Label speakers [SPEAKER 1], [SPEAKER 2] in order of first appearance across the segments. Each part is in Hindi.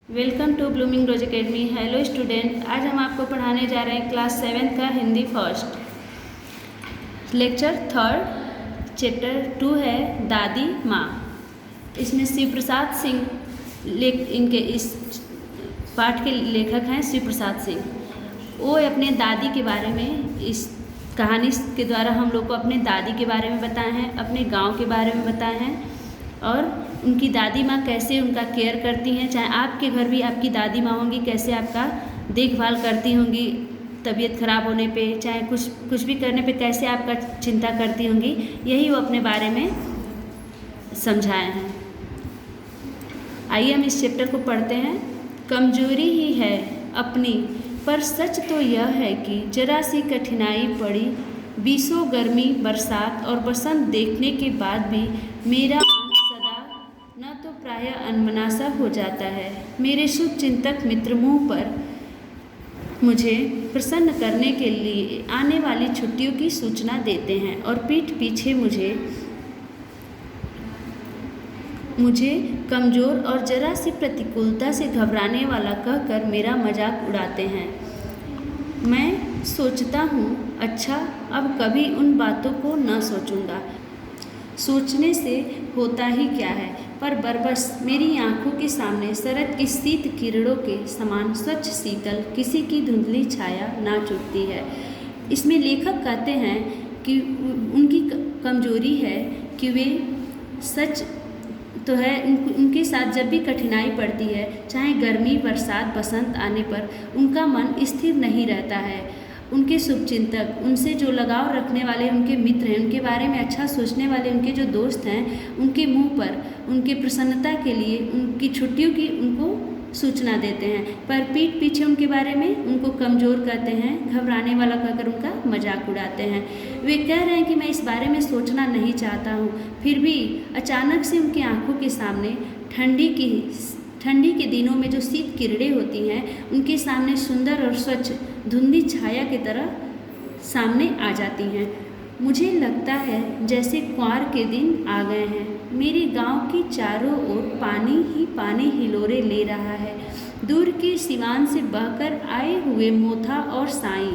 [SPEAKER 1] Welcome to blooming rose academy. Hello student, आज हम आपको पढ़ाने जा रहे हैं क्लास 7 का Hindi first lecture third chapter 2 है दादी माँ। इसमें शिव प्रसाद सिंह इनके इस पाठ के लेखक हैं शिव प्रसाद सिंह। वो अपने दादी के बारे में इस कहानी के द्वारा हम लोग को अपने दादी के बारे में बताए हैं, अपने गांव के बारे में बताए हैं और उनकी दादी माँ कैसे उनका केयर करती हैं। चाहे आपके घर भी आपकी दादी माँ होंगी, कैसे आपका देखभाल करती होंगी तबीयत ख़राब होने पे, चाहे कुछ भी करने पे कैसे आपका चिंता करती होंगी, यही वो अपने बारे में समझाए हैं। आइए हम इस चैप्टर को पढ़ते हैं। कमजोरी ही है अपनी, पर सच तो यह है कि जरा सी कठिनाई पड़ी, बीसों गर्मी बरसात और बसंत देखने के बाद भी मेरा न तो प्रायः अनमना हो जाता है। मेरे शुभ चिंतक मित्र मुँह पर मुझे प्रसन्न करने के लिए आने वाली छुट्टियों की सूचना देते हैं और पीठ पीछे मुझे कमज़ोर और जरा सी प्रतिकूलता से घबराने वाला कहकर मेरा मजाक उड़ाते हैं। मैं सोचता हूँ, अच्छा अब कभी उन बातों को न सोचूंगा। सोचने से होता ही क्या है, पर बरबस मेरी आंखों के सामने शरद की शीत किरणों के समान स्वच्छ शीतल किसी की धुंधली छाया नाच उठती है। इसमें लेखक कहते हैं कि उनकी कमजोरी है कि वे सच तो है उनके साथ जब भी कठिनाई पड़ती है, चाहे गर्मी बरसात बसंत आने पर उनका मन स्थिर नहीं रहता है। उनके शुभचिंतक, उनसे जो लगाव रखने वाले उनके मित्र हैं, उनके बारे में अच्छा सोचने वाले उनके जो दोस्त हैं, उनके मुंह पर उनके प्रसन्नता के लिए उनकी छुट्टियों की उनको सूचना देते हैं, पर पीठ पीछे उनके बारे में उनको कमज़ोर कहते हैं, घबराने वाला कहकर उनका मजाक उड़ाते हैं। वे कह रहे हैं कि मैं इस बारे में सोचना नहीं चाहता हूँ, फिर भी अचानक से उनकी आँखों के सामने ठंडी के दिनों में जो शीत किरणें होती हैं, उनके सामने सुंदर और स्वच्छ धुंधली छाया की तरह सामने आ जाती हैं। मुझे लगता है जैसे कुंवार के दिन आ गए हैं। मेरे गांव की चारों ओर पानी ही पानी हिलोरे ले रहा है। दूर की सिवान से बहकर आए हुए मोथा और साई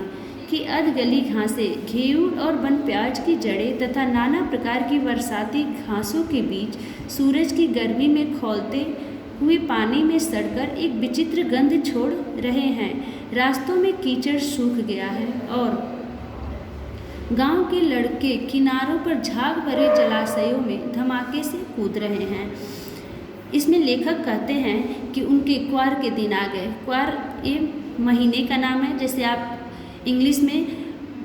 [SPEAKER 1] की अधगली घासें, घेऊर और बन प्याज की जड़ें तथा नाना प्रकार की बरसाती घासों के बीच सूरज की गर्मी में खौलते हुए पानी में सड़कर एक विचित्र गंध छोड़ रहे हैं। रास्तों में कीचड़ सूख गया है और गांव के लड़के किनारों पर झाग भरे जलाशयों में धमाके से कूद रहे हैं। इसमें लेखक कहते हैं कि उनके क्वार के दिन आ गए। क्वार ये महीने का नाम है, जैसे आप इंग्लिश में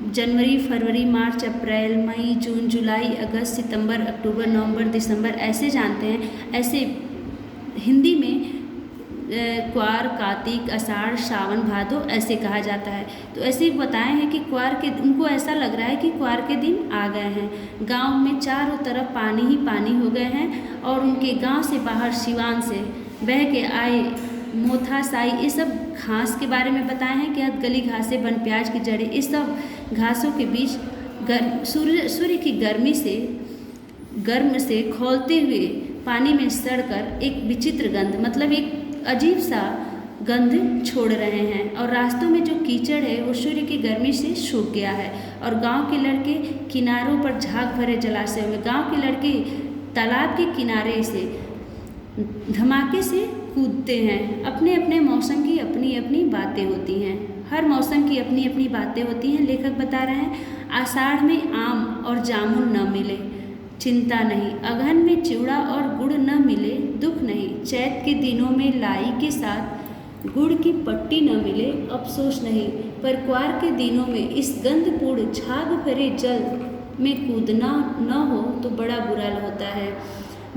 [SPEAKER 1] जनवरी फरवरी मार्च अप्रैल मई जून जुलाई अगस्त सितंबर अक्टूबर नवंबर दिसंबर ऐसे जानते हैं, ऐसे हिंदी में क्वार कार्तिक आषाढ़ सावन भादो ऐसे कहा जाता है। तो ऐसे ही बताए हैं कि क्वार के उनको ऐसा लग रहा है कि क्वार के दिन आ गए हैं। गांव में चारों तरफ पानी ही पानी हो गए हैं और उनके गांव से बाहर सिवान से बह के आए मोथा साई ये सब घास के बारे में बताए हैं कि गली घासें बन प्याज की जड़ें, इस सब घासों के बीच सूर्य की गर्म से खौलते हुए पानी में सड़कर एक विचित्र गंध, मतलब एक अजीब सा गंध छोड़ रहे हैं और रास्तों में जो कीचड़ है वो सूर्य की गर्मी से सूख गया है। और गांव के लड़के किनारों पर झाग भरे जलाशय में, गांव के लड़के तालाब के किनारे से धमाके से कूदते हैं। अपने अपने मौसम की अपनी अपनी बातें होती हैं, हर मौसम की अपनी अपनी बातें होती हैं। लेखक बता रहे हैं, आषाढ़ में आम और जामुन न मिले चिंता नहीं, अगहन में चिवड़ा और गुड़ न मिले दुख नहीं, चैत के दिनों में लाई के साथ गुड़ की पट्टी न मिले अफसोस नहीं, पर क्वार के दिनों में इस गंधपूर्ण झाग भरे जल में कूदना न हो तो बड़ा बुरा होता है।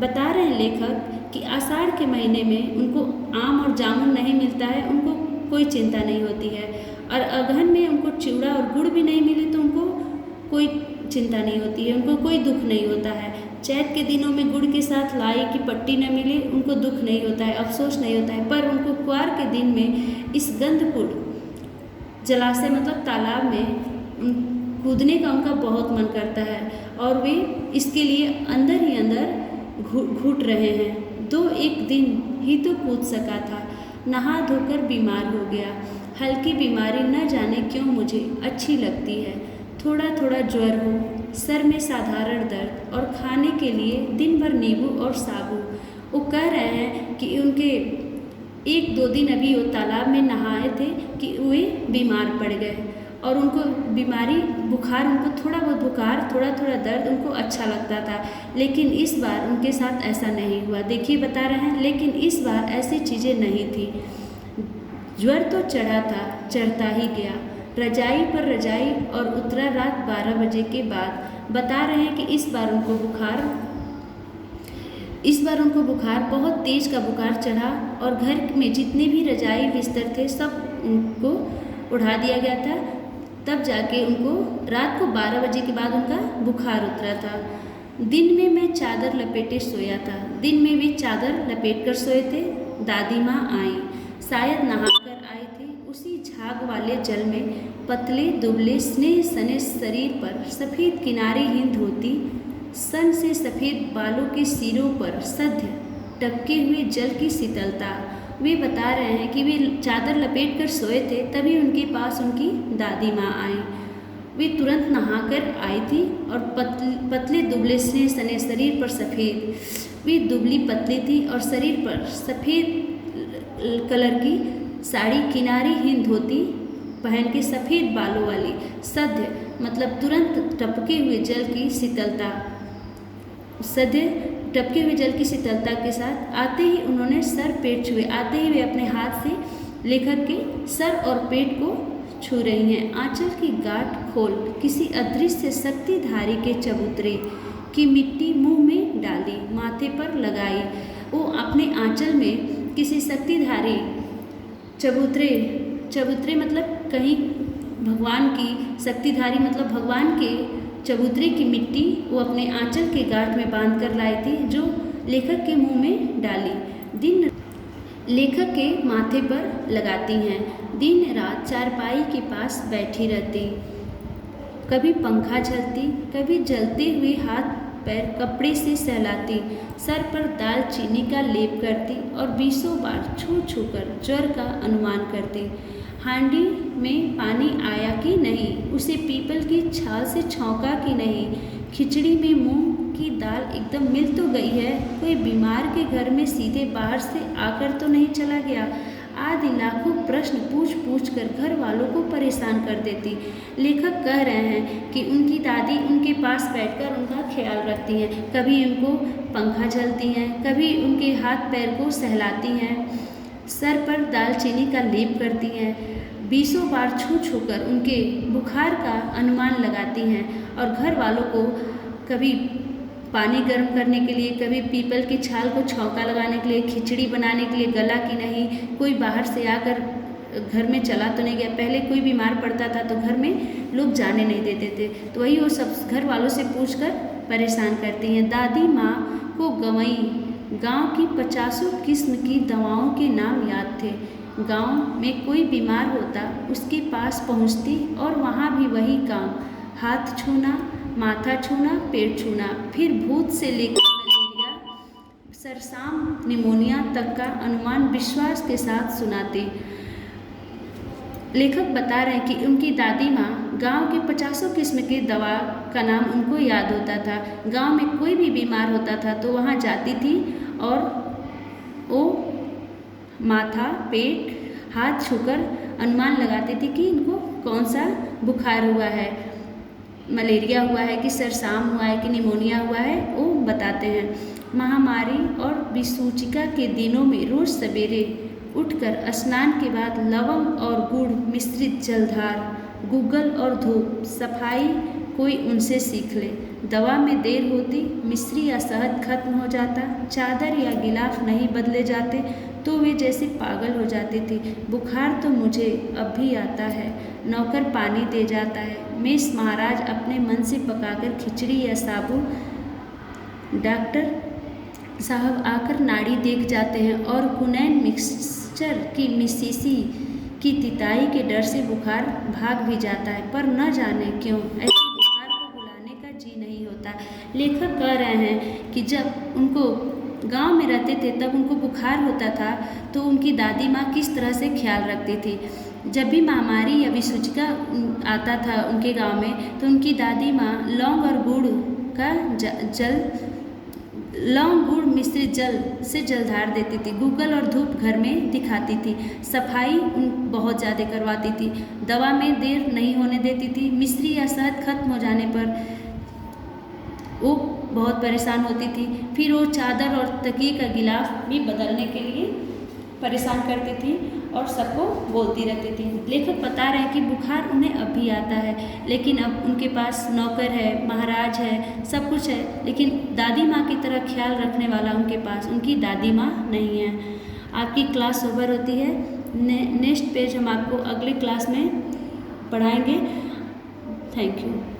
[SPEAKER 1] बता रहे हैं लेखक कि आषाढ़ के महीने में उनको आम और जामुन नहीं मिलता है, उनको कोई चिंता नहीं होती है, और अगहन में उनको चिवड़ा और गुड़ भी नहीं मिले तो उनको कोई चिंता नहीं होती है, उनको कोई दुख नहीं होता है। चैत के दिनों में गुड़ के साथ लाई की पट्टी न मिले उनको दुख नहीं होता है, अफसोस नहीं होता है, पर उनको क्वार के दिन में इस गंधपूर्ण जलाशय मतलब तालाब में कूदने का उनका बहुत मन करता है और वे इसके लिए अंदर ही अंदर घुट रहे हैं। 2-1 दिन ही तो कूद सका था, नहा धोकर बीमार हो गया। हल्की बीमारी न जाने क्यों मुझे अच्छी लगती है। थोड़ा थोड़ा ज्वर हो, सर में साधारण दर्द और खाने के लिए दिन भर नींबू और साबु। वो कह रहे हैं कि उनके 1-2 दिन अभी वो तालाब में नहाए थे कि वे बीमार पड़ गए और उनको बीमारी बुखार, उनको थोड़ा बहुत बुखार, थोड़ा थोड़ा दर्द उनको अच्छा लगता था। लेकिन इस बार उनके साथ ऐसा नहीं हुआ। देखिए बता रहे हैं, लेकिन इस बार ऐसी चीज़ें नहीं थी। ज्वर तो चढ़ा था, चढ़ता ही गया, रजाई पर रजाई और उतरा रात 12 बजे के बाद। बता रहे हैं कि इस बार उनको बुखार बहुत तेज का बुखार चढ़ा और घर में जितने भी रजाई बिस्तर थे सब उनको उड़ा दिया गया था। तब जाके उनको रात को 12 बजे के बाद उनका बुखार उतरा था। दिन में मैं चादर लपेटे सोया था। दिन में भी चादर लपेट कर सोए थे। दादी माँ आई, शायद नहाकर आई थी। उसी झाग वाले जल में पतले दुबले स्नेह सने शरीर पर सफ़ेद किनारीहीन धोती, सन से सफ़ेद बालों के सिरों पर सध्य टपके हुए जल की शीतलता। वे बता रहे हैं कि वे चादर लपेट कर सोए थे, तभी उनके पास उनकी दादी माँ आई। वे तुरंत नहाकर आई थी और पतले दुबले स्नेह सने शरीर पर सफ़ेद, वे दुबली पतली थी और शरीर पर सफ़ेद कलर की साड़ी, किनारीहीन धोती पहन के सफ़ेद बालों वाली, सध्य मतलब तुरंत टपके हुए जल की शीतलता, सध्य टपके हुए जल की शीतलता के साथ आते ही उन्होंने सर पेट छुए। आते ही वे अपने हाथ से लेखक के सर और पेट को छू रही हैं। आंचल की गांठ खोल किसी अदृश्य शक्तिधारी के चबूतरे की मिट्टी मुंह में डाली, माथे पर लगाई। वो अपने आंचल में किसी शक्तिधारी चबूतरे मतलब कहीं भगवान की शक्तिधारी मतलब भगवान के चबूतरे की मिट्टी वो अपने आंचल के गांठ में बांध कर लाई थी, जो लेखक के मुंह में डाली। लेखक के माथे पर लगाती हैं। दिन रात चारपाई के पास बैठी रहती, कभी पंखा झलती, कभी जलते हुए हाथ पैर कपड़े से सहलाती, सर पर दालचीनी का लेप करती और 20 बार छू छू कर ज्वर का अनुमान करती। हांडी में पानी आया कि नहीं, उसे पीपल की छाल से छौंका कि नहीं, खिचड़ी में मूंग की दाल एकदम मिल तो गई है, कोई बीमार के घर में सीधे बाहर से आकर तो नहीं चला गया, आदि लाखों प्रश्न पूछ पूछ कर घर वालों को परेशान कर देती। लेखक कह रहे हैं कि उनकी दादी उनके पास बैठकर उनका ख्याल रखती हैं, कभी उनको पंखा झलती हैं, कभी उनके हाथ पैर को सहलाती हैं, सर पर दालचीनी का लेप करती हैं, 20 बार छू छू कर उनके बुखार का अनुमान लगाती हैं और घर वालों को कभी पानी गर्म करने के लिए, कभी पीपल की छाल को छौंका लगाने के लिए, खिचड़ी बनाने के लिए गला कि नहीं, कोई बाहर से आकर घर में चला तो नहीं गया। पहले कोई बीमार पड़ता था तो घर में लोग जाने नहीं देते थे, तो वही वो सब घर वालों से पूछकर परेशान करती हैं। दादी माँ को गंवई गांव की 50 किस्म की दवाओं के नाम याद थे। गांव में कोई बीमार होता उसके पास पहुंचती और वहाँ भी वही काम, हाथ छूना, माथा छूना, पेट छूना, फिर भूत से लेकर मलेरिया, सरसाम, निमोनिया तक का अनुमान विश्वास के साथ सुनाते। लेखक बता रहे हैं कि उनकी दादी माँ गांव के 50 किस्म के दवा का नाम उनको याद होता था। गांव में कोई भी बीमार होता था तो वहाँ जाती थी और वो माथा, पेट, हाथ छूकर अनुमान लगाती थी कि इनको कौन सा बुखार हुआ है, मलेरिया हुआ है कि सरसाम हुआ है कि निमोनिया हुआ है, वो बताते हैं। महामारी और विसूचिका के दिनों में रोज़ सवेरे उठकर स्नान के बाद लवंग और गुड़ मिश्रित जलधार, गुग्गल और धूप, सफाई कोई उनसे सीख ले। दवा में देर होती, मिश्री या शहद खत्म हो जाता, चादर या गिलाफ नहीं बदले जाते तो वे जैसे पागल हो जाती थी। बुखार तो मुझे अब भी आता है, नौकर पानी दे जाता है, मेस महाराज अपने मन से पकाकर खिचड़ी या साबु, डॉक्टर साहब आकर नाड़ी देख जाते हैं और कुनैन मिक्सचर की मिसीसी की तिताई के डर से बुखार भाग भी जाता है, पर न जाने क्यों ऐसे बुखार को बुलाने का जी नहीं होता। लेखक कह रहे हैं कि जब उनको गांव में रहते थे तब उनको बुखार होता था तो उनकी दादी माँ किस तरह से ख्याल रखती थी। जब भी महामारी या विसूचिका आता था उनके गांव में तो उनकी दादी माँ लौंग और गुड़ का लौंग गुड़ मिश्रित जल से जलधार देती थी। गूगल और धूप घर में दिखाती थी। सफाई बहुत ज़्यादा करवाती थी। दवा में देर नहीं होने देती थी। मिश्री या शहद खत्म हो जाने पर वो बहुत परेशान होती थी। फिर वो चादर और तकिए का गिलाफ भी बदलने के लिए परेशान करती थी और सबको बोलती रहती थी। लेखक बता रहे हैं कि बुखार उन्हें अब भी आता है, लेकिन अब उनके पास नौकर है, महाराज है, सब कुछ है, लेकिन दादी माँ की तरह ख्याल रखने वाला उनके पास उनकी दादी माँ नहीं है। आपकी क्लास ओवर होती है। नेक्स्ट पेज हम आपको अगले क्लास में पढ़ाएंगे। Thank you.